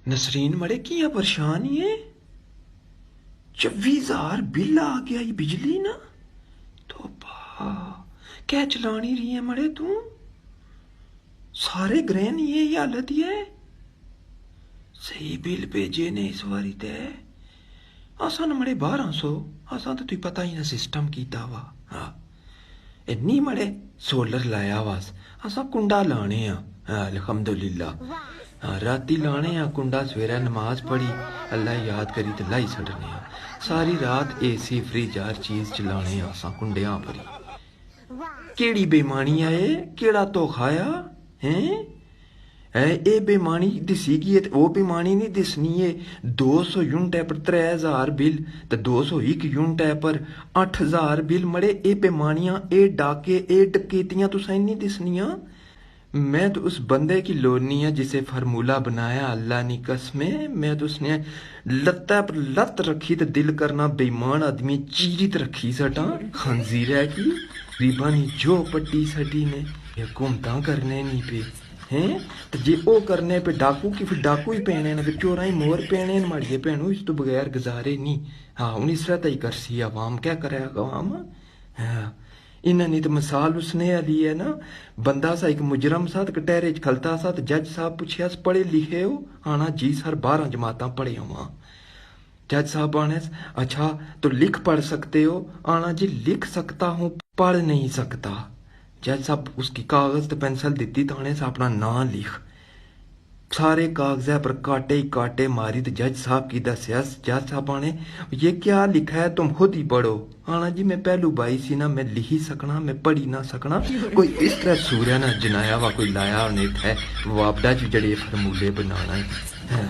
नसरीन मड़े किया परेशान ही है। 24,000 बिल आ गया ये बिजली ना। तो क्या चलानी रही है मड़े तू? सारे ग्रह नहीं है ये हालत ही है। सही बिल भेजे ने इस बारी ते असा न मड़े 1200 असा तो तुई पता ही ना सिस्टम कीता वा। हाँ इन्नी मड़े सोलर लाया वास असा कुंडा लाने अल्हम्दुलिल्लाह। हाँ राती लाने कुंडा सवेरे नमाज पढ़ी अल्लाह याद करी तो लाई छड़ने सारी रात एसी फ्रिज हर चीज चलाने असा कुंडिया भरी। केड़ी बेमानी आए केड़ा तो खाया हैं ए बेमानी दिसीगी है वो बेमानी नहीं दिसनी है। 200 यूनिट है पर 3000 बिल तो 201 यूनिट है पर 8000 बिल मड़े ए बेमानियां ए डाके ए डकैतियां तो सही नहीं दिसनियां। मैं तो उस बंदे की लोनी है जिसे फार्मूला बनाया अल्लाह नी कसमें। मैं तो उसने लत्ता पर लत रखी तो दिल करना बेईमान आदमी चीरित रखी सटा खंजीर है की गरीबा ने जो पट्टी सटी ने हुकूमत करने नहीं पे हैं तो जे ओ करने पे डाकू की फिर डाकू ही पैने न फिर चोरा ही मोर पैने न माड़िए भैनू इस तो बगैर गुजारे नहीं। हाँ हूँ इस तरह ही कर सी आवाम क्या करे आवाम। हाँ इन्होंने तो मिसाल उसने ली है ना। बंदा सा एक मुजरम सा कटहरे च खलता सा तो जज साहब पूछया पढ़े लिखे हो आना जी सर 12 जमाता पढ़े हुआ। जज साहब आने अच्छा तो लिख पढ़ सकते हो आना जी लिख सकता हूँ पढ़ नहीं सकता। जज साहब उसकी कागज तो पेंसिल दी तो आने से अपना नाम लिख। सारे कागज पर काटे ही काटे मारी तो जज साहब की दसिया। जज साहब आने ये क्या लिखा है तुम खुद ही पढ़ो। आना जी मैं पहलू बाई सी ना मैं लिख ही सकना मैं पढ़ी ना सकना। कोई इस तरह सूर्य ना जनाया वा कोई लाया उन्हें है वापडा च जड़े फरमूले बनाना है।